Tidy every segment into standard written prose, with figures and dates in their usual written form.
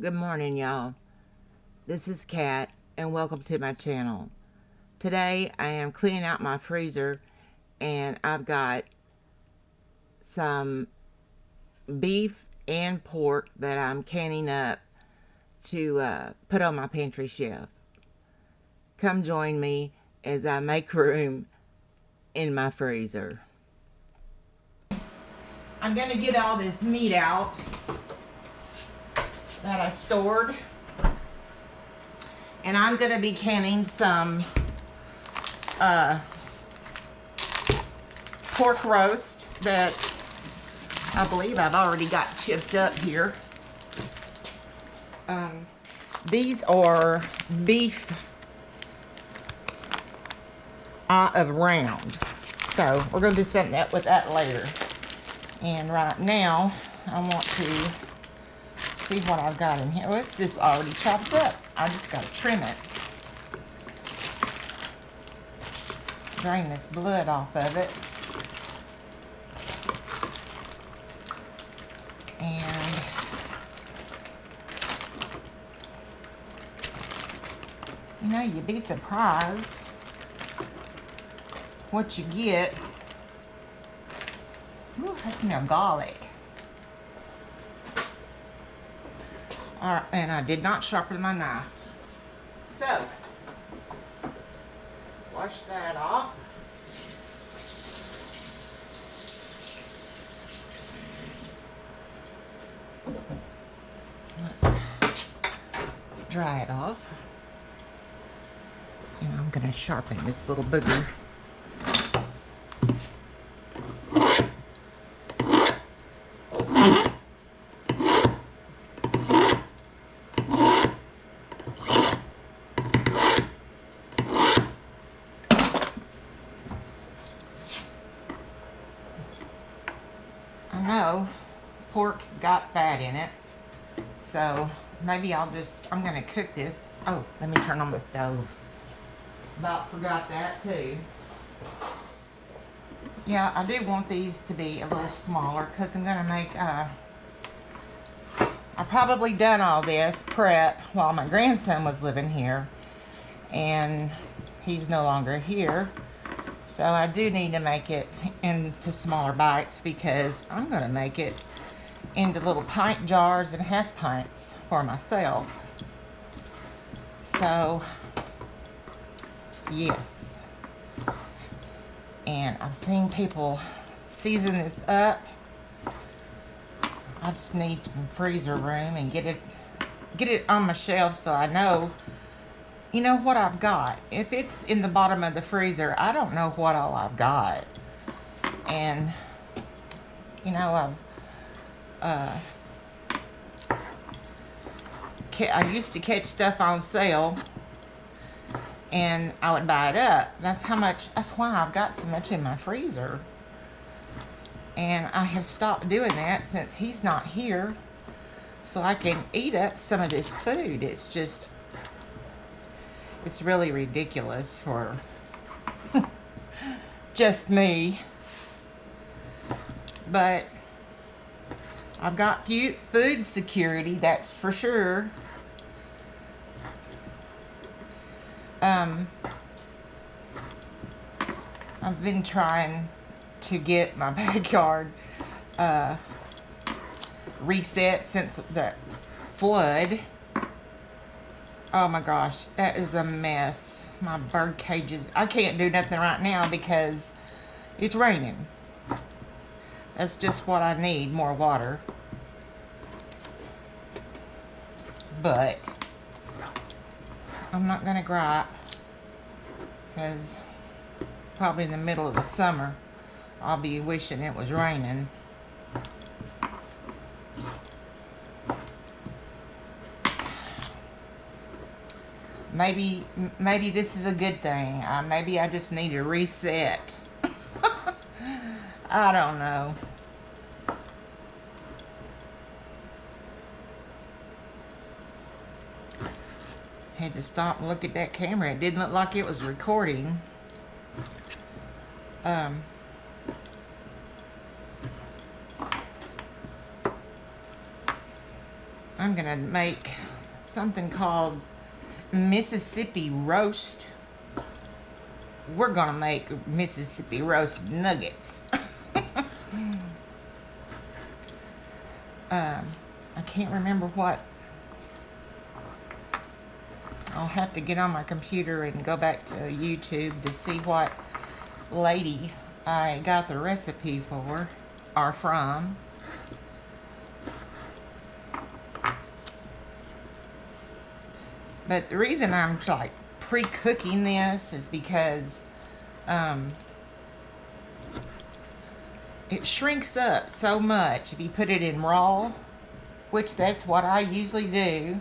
Good morning, y'all. This is Kat, and welcome to my channel. Today, I am cleaning out my freezer, and I've got some beef and pork that I'm canning up to put on my pantry shelf. Come join me as I make room in my freezer. I'm going to get all this meat out that I stored. And I'm going to be canning some pork roast that I believe I've already got chipped up here. These are beef of round. So we're going to do something with that later. And right now, I want to see what I've got in here. Well, it's just already chopped up. I just got to trim it. Drain this blood off of it. And you know, you'd be surprised what you get. Ooh, that smells garlic. Alright, and I did not sharpen my knife. So, wash that off. Let's dry it off. And I'm going to sharpen this little booger. I know pork's got fat in it, so maybe I'm going to cook this. Oh, let me turn on the stove. About forgot that too. Yeah, I do want these to be a little smaller because I'm going to make, I probably done all this prep while my grandson was living here, and he's no longer here. So I do need to make it into smaller bites because I'm going to make it into little pint jars and half pints for myself. So, yes. And I've seen people season this up. I just need some freezer room and get it on my shelf so I know, you know, what I've got. If it's in the bottom of the freezer, I don't know what all I've got. And, you know, I used to catch stuff on sale and I would buy it up. That's why I've got so much in my freezer. And I have stopped doing that since he's not here, so I can eat up some of this food. It's really ridiculous for just me. But I've got food security, that's for sure. I've been trying to get my backyard reset since the flood. Oh my gosh, that is a mess. My bird cages. I can't do nothing right now because it's raining. That's just what I need, more water. But I'm not going to gripe because probably in the middle of the summer I'll be wishing it was raining. Maybe this is a good thing. Maybe I just need a reset. I don't know. Had to stop and look at that camera. It didn't look like it was recording. I'm gonna make something called Mississippi roast. We're gonna make Mississippi roast nuggets. I can't remember what. I'll have to get on my computer and go back to YouTube to see what lady I got the recipe for or from. But the reason I'm like pre-cooking this is because it shrinks up so much if you put it in raw, which that's what I usually do,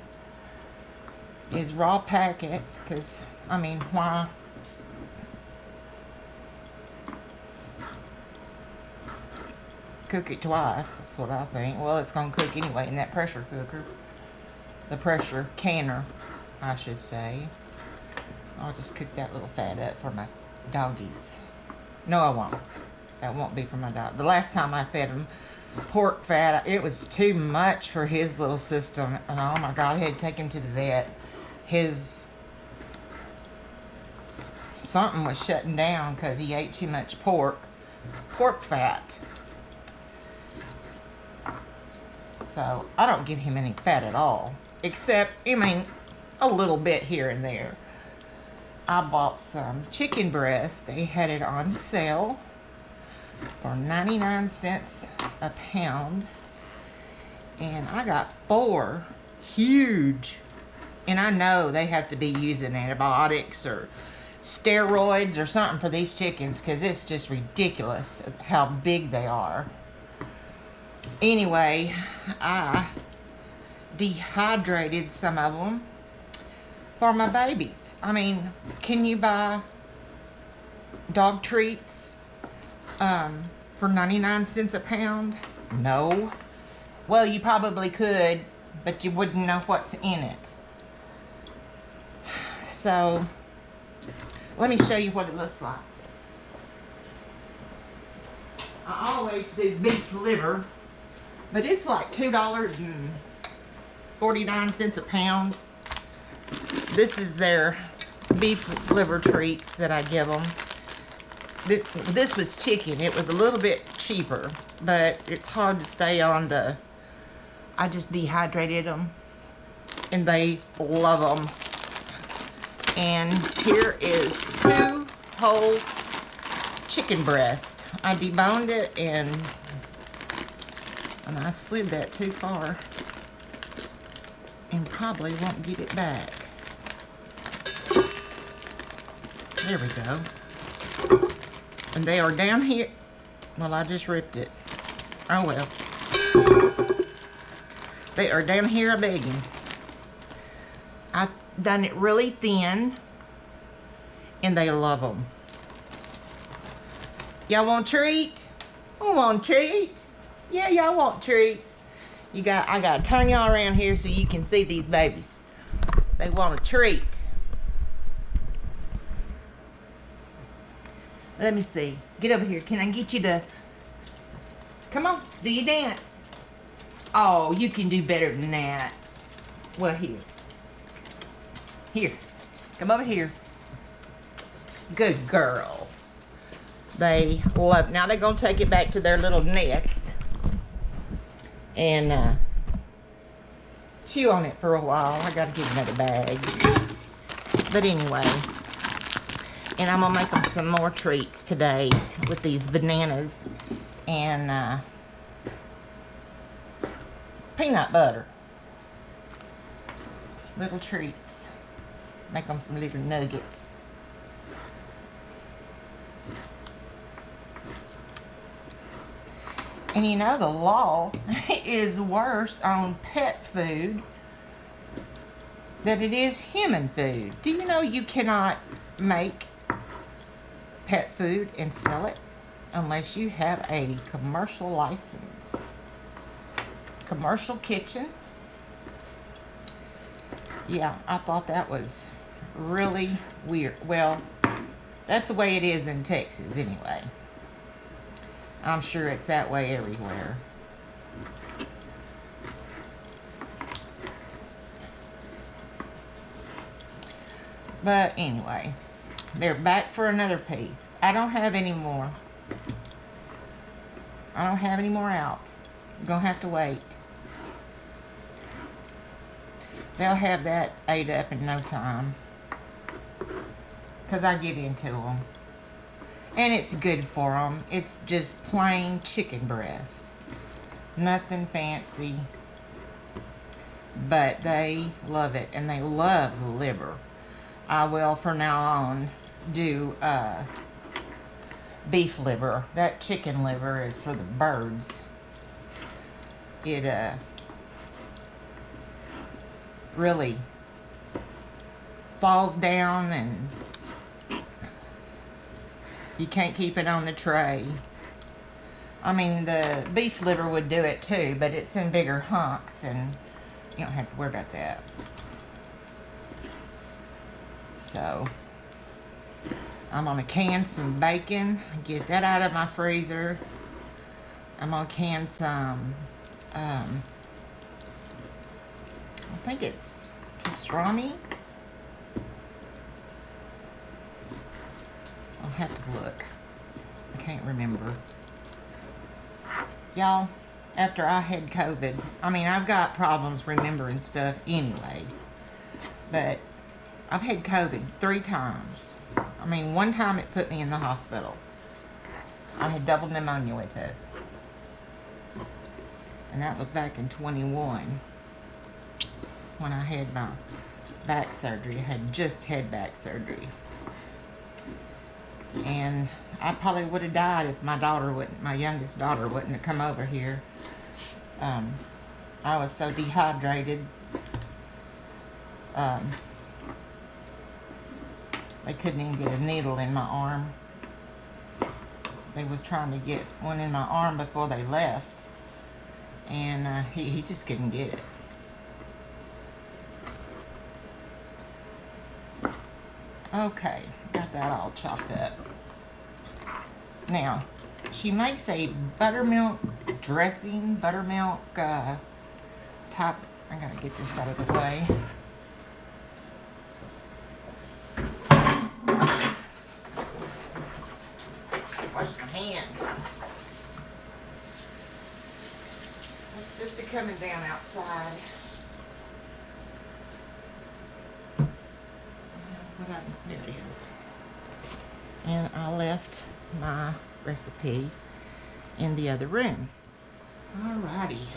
is raw pack it, because I mean, why cook it twice? That's what I think. Well, it's gonna cook anyway in that pressure cooker, the pressure canner I should say. I'll just cook that little fat up for my doggies. No, I won't. That won't be for my dog. The last time I fed him pork fat, it was too much for his little system. And oh my God, I had to take him to the vet. His something was shutting down because he ate too much pork fat. So I don't give him any fat at all, except, I mean, a little bit here and there. I bought some chicken breast. They had it on sale for 99 cents a pound. And I got 4 huge. And I know they have to be using antibiotics or steroids or something for these chickens, because it's just ridiculous how big they are. Anyway, I dehydrated some of them for my babies. I mean, can you buy dog treats for 99 cents a pound? No. Well, you probably could, but you wouldn't know what's in it. So, let me show you what it looks like. I always do beef liver, but it's like $2.49 a pound. This is their beef liver treats that I give them. This was chicken. It was a little bit cheaper, but it's hard to stay on the... I just dehydrated them, and they love them. And here is 2 whole chicken breasts. I deboned it, and I slid that too far and probably won't get it back. There we go. And they are down here. Well, I just ripped it. Oh well. They are down here begging. I've done it really thin, and they love them. Y'all want a treat? I want a treat. Yeah, y'all want treats. I gotta turn y'all around here so you can see these babies. They want a treat. Let me see. Get over here. Can I get you to... Come on. Do you dance? Oh, you can do better than that. Well, here. Here. Come over here. Good girl. They love... Now they're going to take it back to their little nest and chew on it for a while. I got to get another bag. But anyway... And I'm going to make them some more treats today with these bananas and peanut butter. Little treats. Make them some little nuggets. And you know, the law is worse on pet food than it is human food. Do you know you cannot make pet food and sell it unless you have a commercial license? Commercial kitchen. Yeah, I thought that was really weird. Well, that's the way it is in Texas anyway. I'm sure it's that way everywhere. But anyway, they're back for another piece. I don't have any more. I don't have any more out. You're gonna have to wait. They'll have that ate up in no time, because I give in to them. And it's good for them. It's just plain chicken breast. Nothing fancy. But they love it. And they love the liver. I will, from now on, do beef liver. That chicken liver is for the birds. It really falls down and you can't keep it on the tray. I mean, the beef liver would do it too, but it's in bigger hunks and you don't have to worry about that. So, I'm gonna can some bacon, get that out of my freezer. I'm gonna can some, I think it's pastrami. I'll have to look. I can't remember. Y'all, after I had COVID, I mean, I've got problems remembering stuff anyway, but I've had COVID 3 times. I mean, one time it put me in the hospital. I had double pneumonia with it. And that was back in 21 when I had my back surgery. I had just had back surgery. And I probably would have died if my youngest daughter wouldn't have come over here. I was so dehydrated. They couldn't even get a needle in my arm. They was trying to get one in my arm before they left. And he just couldn't get it. Okay, got that all chopped up. Now, she makes a buttermilk dressing, buttermilk type. I gotta get this out of the way. Wash my hands. It's just a coming down outside. There it is. And I left my recipe in the other room. Alrighty.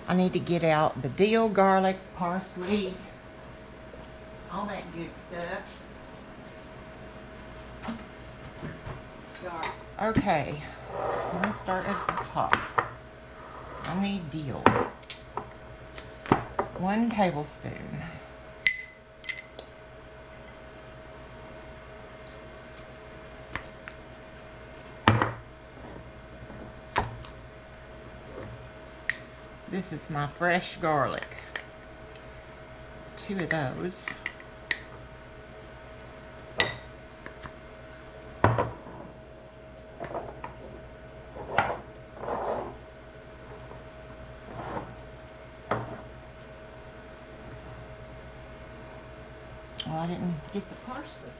I need to get out the dill, garlic, parsley, all that good stuff. Okay, let me start at the top. I need dill. 1 tablespoon. This is my fresh garlic. 2 of those. Well, I didn't get the parsley.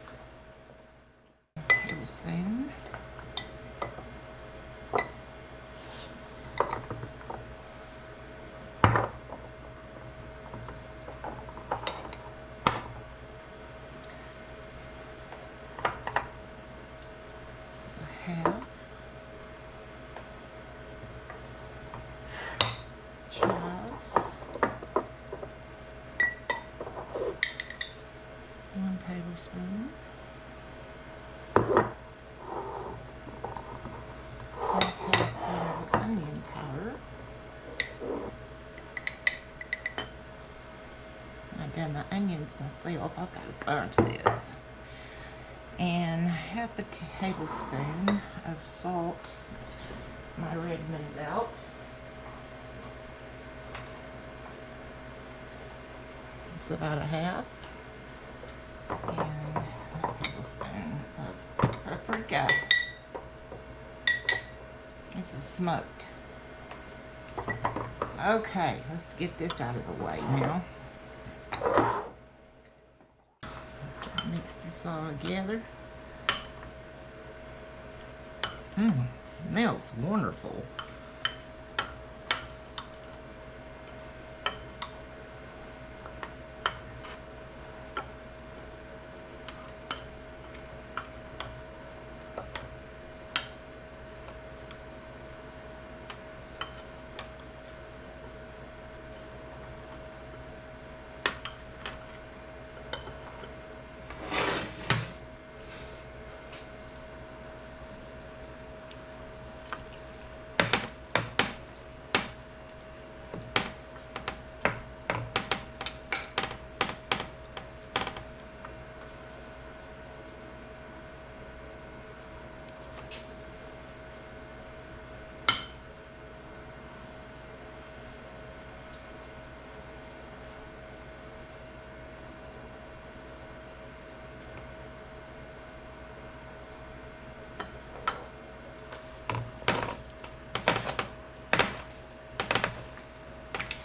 Tablespoon. Half. Chives. 1 tablespoon. 1 tablespoon of onion powder. I've done the onions myself. I've got a bunch of this. And 1/2 tablespoon of salt. My Redmond's out. It's about 1/2. And 1 tablespoon of paprika. This is smoked. Okay, let's get this out of the way now. Mix this all together. Smells wonderful.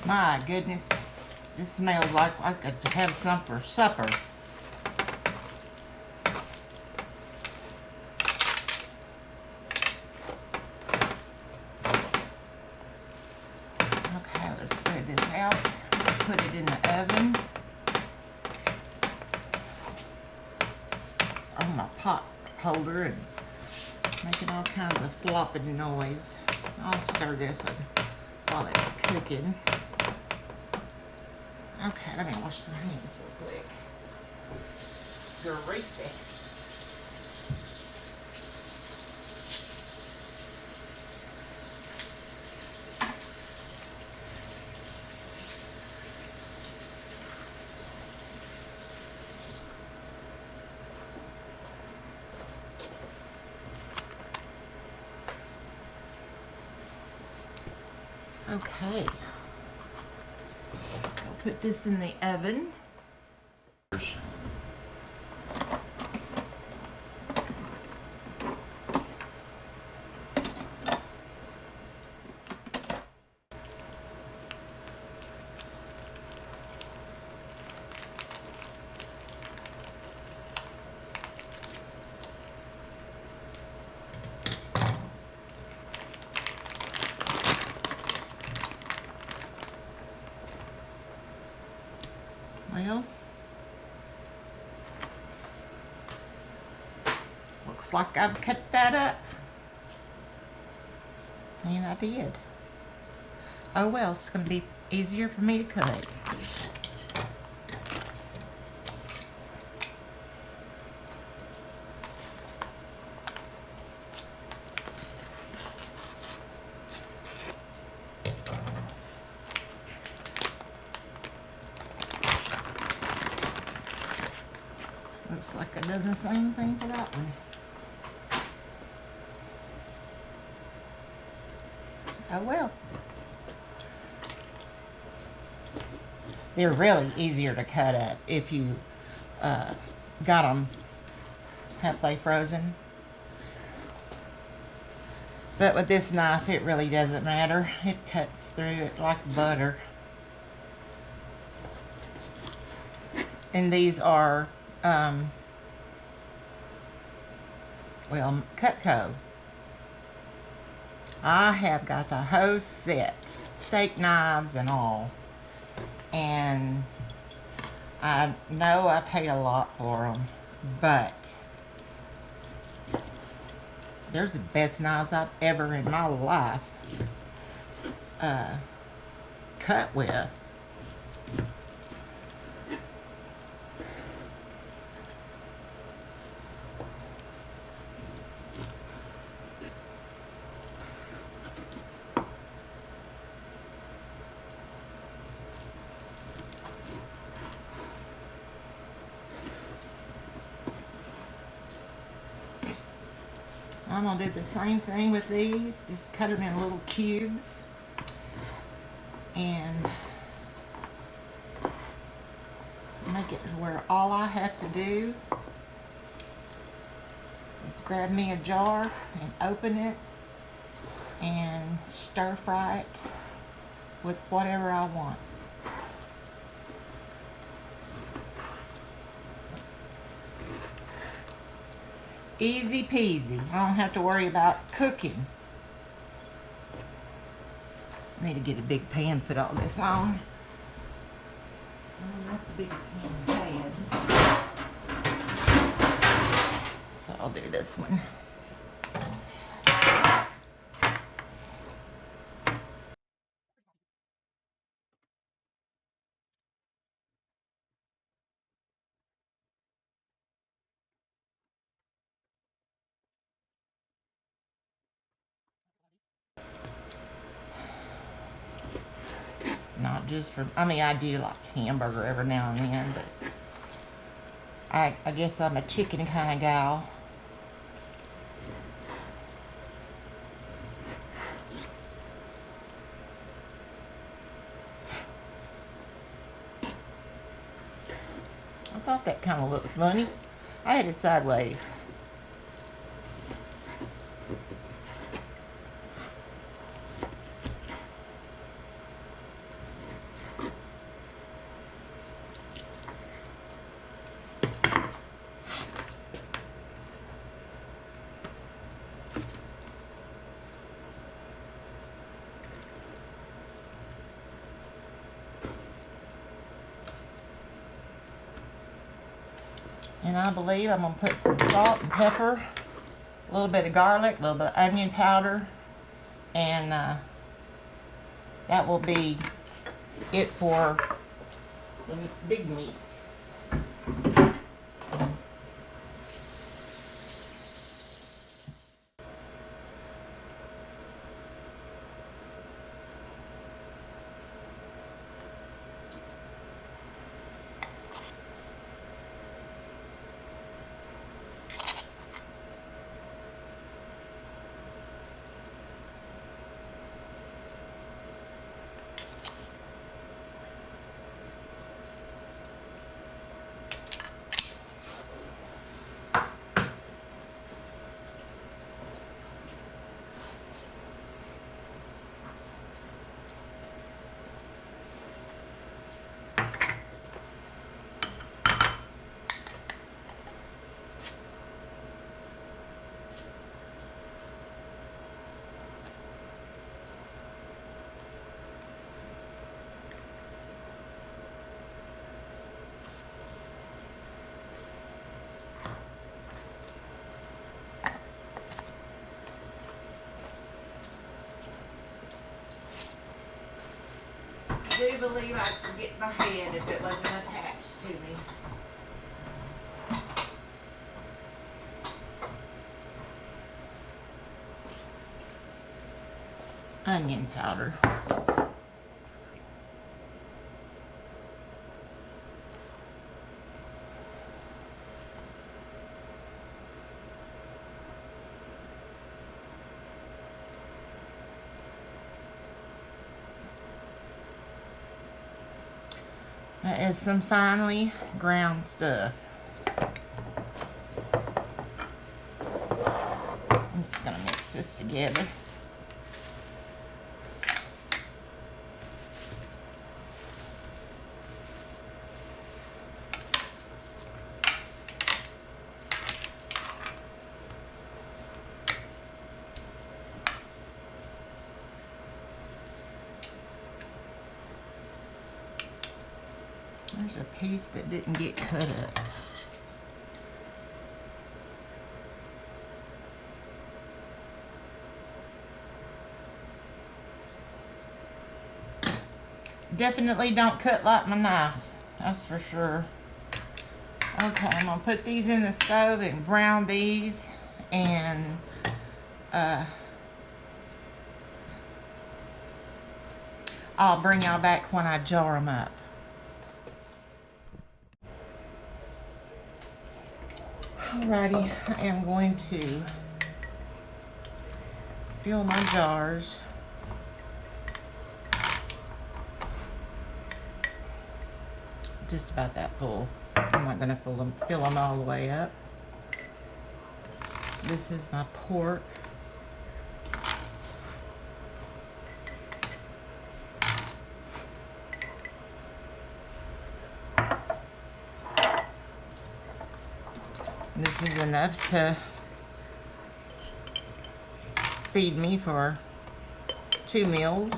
My goodness, this smells like I could have some for supper. Okay, let's spread this out. Put it in the oven. It's on my pot holder and making all kinds of flopping noise. I'll stir this while it's cooking. Okay, let me wash my hands real quick. Greasy. Okay. I'll put this in the oven. Well, looks like I've cut that up. And I did. Oh well, it's going to be easier for me to cut. Looks like I've done the same thing for that one. Oh well. They're really easier to cut up if you got them halfway frozen. But with this knife, it really doesn't matter. It cuts through it like butter. And these are well, Cutco. I have got the whole set, steak knives and all, and I know I paid a lot for them, but they're the best knives I've ever in my life cut with. I'm going to do the same thing with these. Just cut them in little cubes. And make it where all I have to do is grab me a jar and open it and stir fry it with whatever I want. Easy peasy. I don't have to worry about cooking. Need to get a big pan to put all this on. Oh, that's the bigger pan had. So I'll do this one. Not just for, I mean, I do like hamburger every now and then, but I guess I'm a chicken kind of gal. I thought that kind of looked funny. I had it sideways. And I believe I'm going to put some salt and pepper, a little bit of garlic, a little bit of onion powder, and that will be it for the big meat. I do believe I'd forget my head if it wasn't attached to me. Onion powder. That is some finely ground stuff. I'm just going to mix this together. There's a piece that didn't get cut up. Definitely don't cut like my knife, that's for sure. Okay, I'm gonna put these in the stove and brown these, and I'll bring y'all back when I jar them up. Alrighty, I am going to fill my jars. Just about that full. I'm not going to fill them all the way up. This is my pork. This is enough to feed me for 2 meals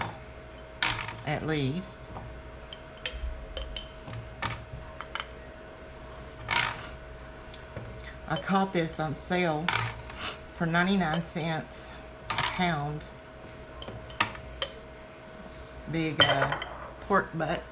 at least. I caught this on sale for 99 cents a pound. Big pork butt.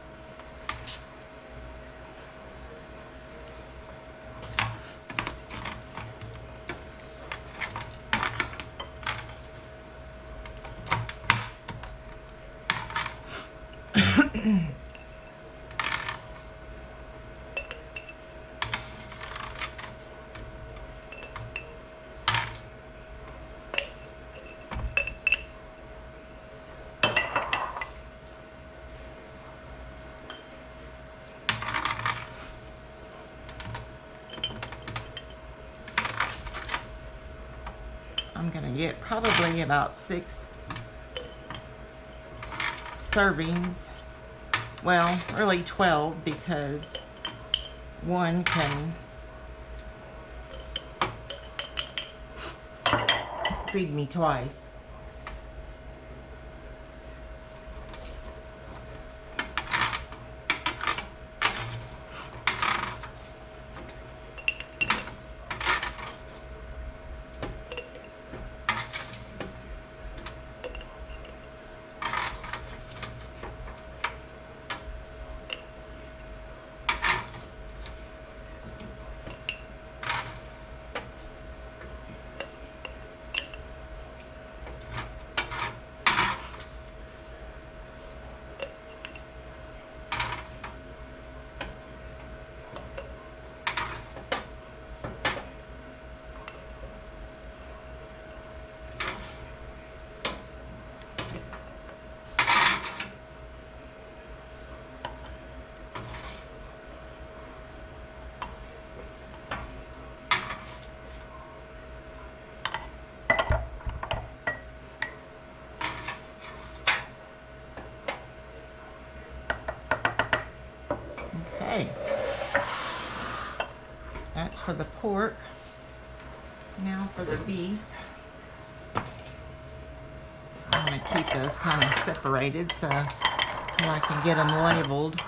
I'm gonna get probably about 6 servings. Well, really 12, because one can feed me twice. Okay, that's for the pork. Now for the beef. I'm going to keep those kind of separated so I can get them labeled.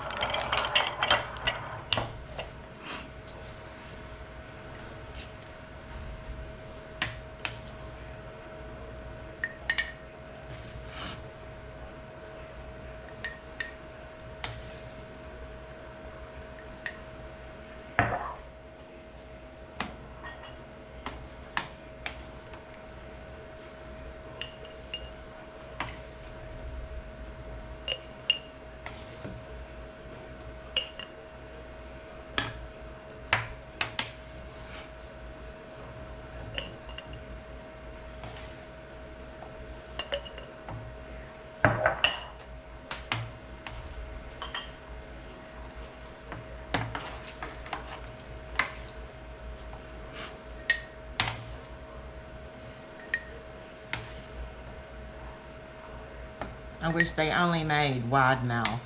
I wish they only made wide mouth.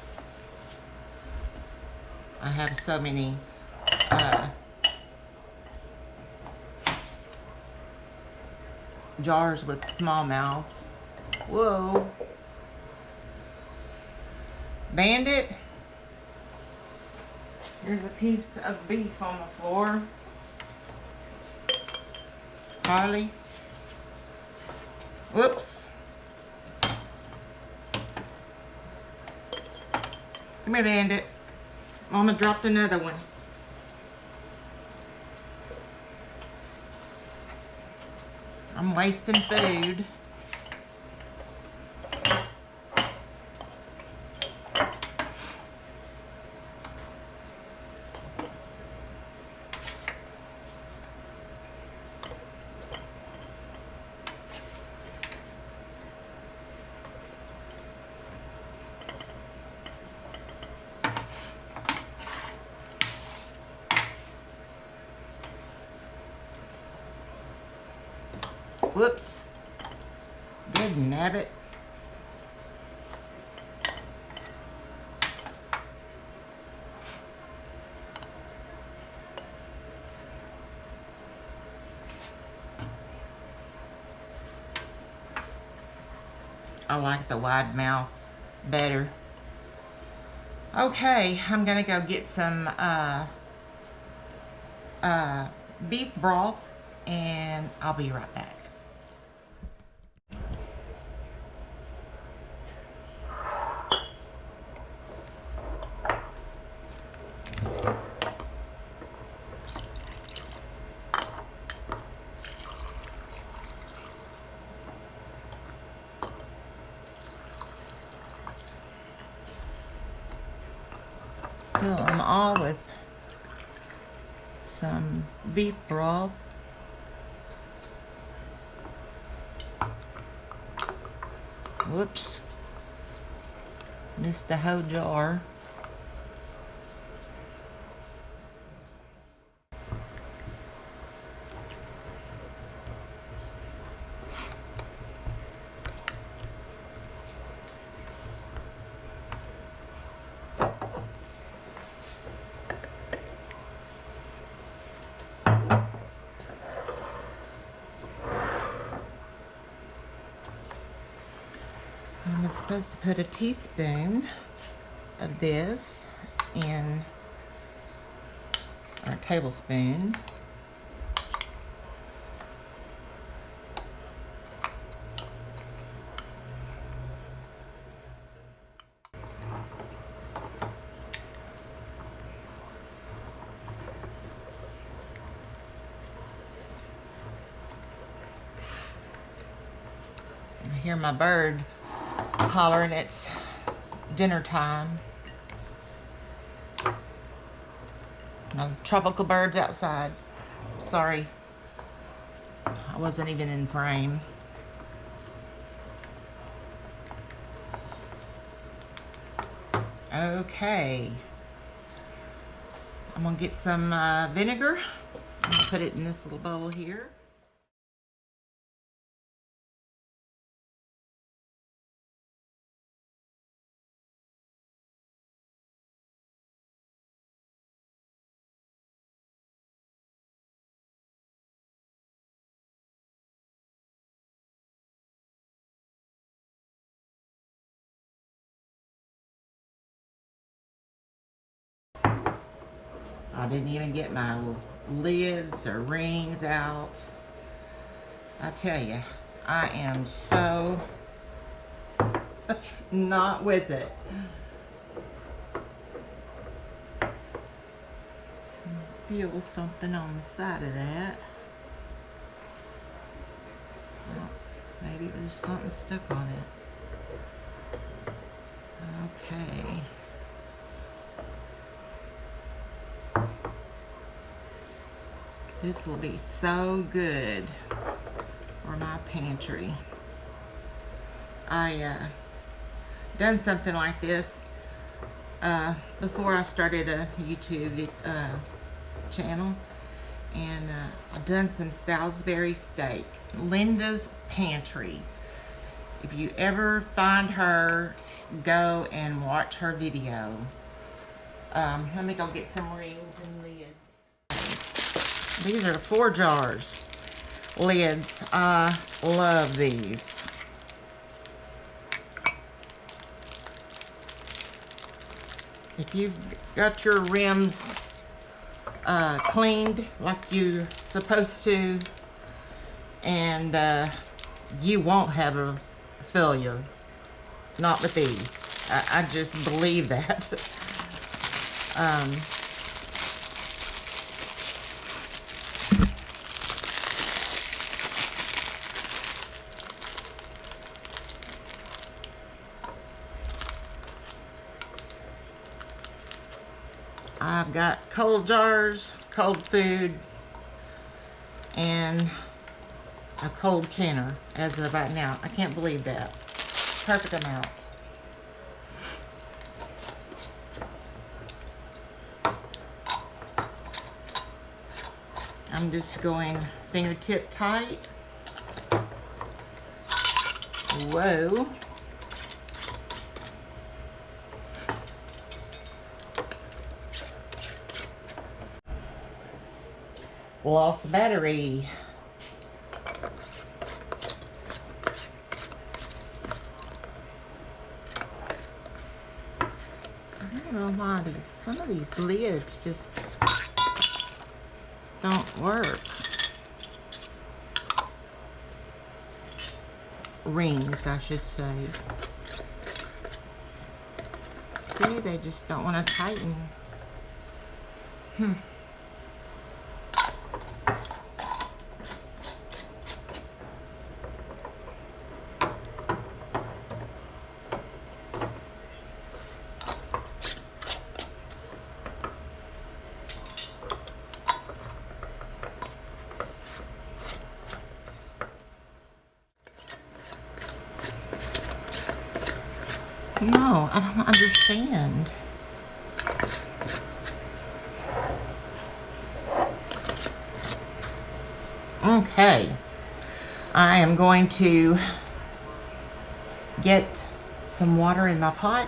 I have so many jars with small mouth. Whoa. Bandit. Here's a piece of beef on the floor. Harley. Whoops. Come here, Bandit. Mama dropped another one. I'm wasting food. Whoops. Good nabbit. I like the wide mouth better. Okay, I'm gonna go get some beef broth, and I'll be right back. Fill them all with some beef broth. Whoops. Missed the whole jar. I'm supposed to put a teaspoon of this in, or a tablespoon. I hear my bird hollering, it's dinner time. No tropical birds outside. Sorry, I wasn't even in frame. Okay, I'm gonna get some vinegar. I'm gonna put it in this little bowl here. I didn't even get my lids or rings out. I tell you, I am so not with it. Feel something on the side of that. Well, maybe it was something stuck on it. Okay. This will be so good for my pantry. I done something like this before I started a YouTube channel, and I've done some Salisbury steak. Linda's Pantry. If you ever find her, go and watch her video. Let me go get some rings and lids. These are 4 jars lids. I love these. If you've got your rims cleaned like you're supposed to, and you won't have a failure. Not with these. I just believe that. I've got cold jars, cold food, and a cold canner as of right now. I can't believe that. Perfect amount. I'm just going fingertip tight. Whoa. Lost the battery. why some of these lids just don't work. Rings, I should say. See, they just don't want to tighten. No, I don't understand. Okay, I am going to get some water in my pot.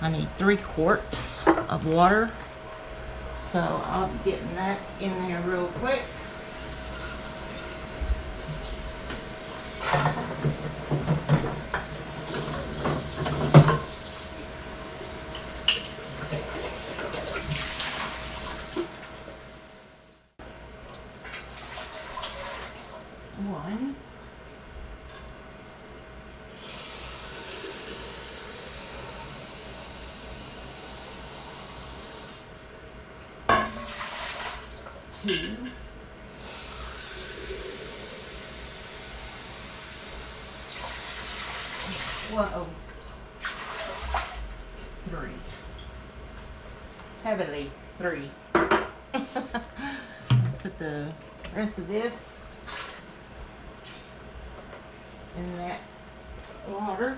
I need 3 quarts of water, so I'll be getting that in there real quick. One. Two. Whoa. 3. Heavily 3. Put the rest of this in that water.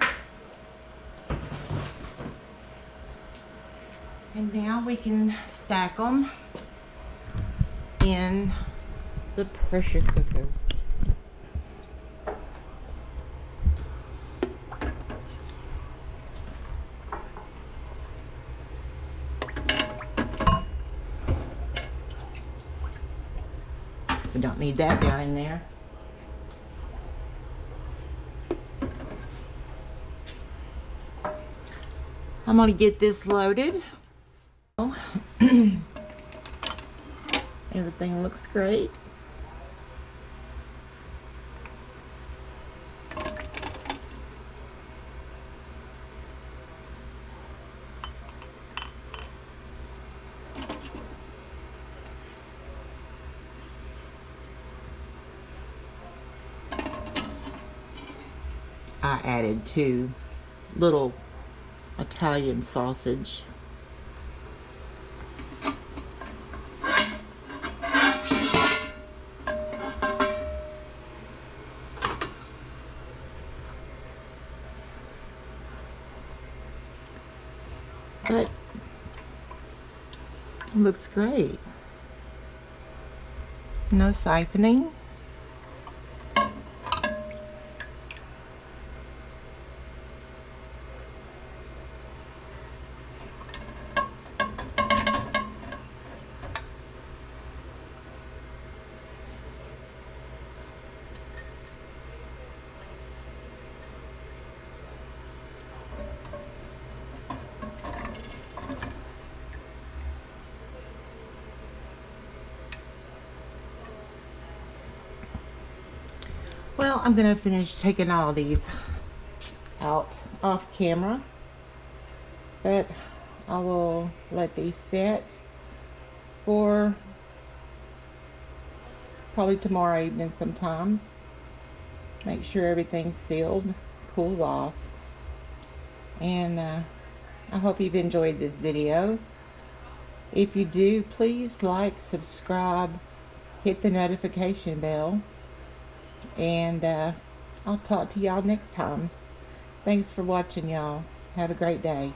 And now we can stack them in the pressure cooker. We don't need that down in there. I'm going to get this loaded. Everything looks great. I added 2 little Italian sausage. But it looks great. No siphoning. Well, I'm going to finish taking all these out off camera, but I will let these set for probably tomorrow evening sometimes. Make sure everything's sealed, cools off, and I hope you've enjoyed this video. If you do, please like, subscribe, hit the notification bell, and I'll talk to y'all next time. Thanks for watching, y'all. Have a great day.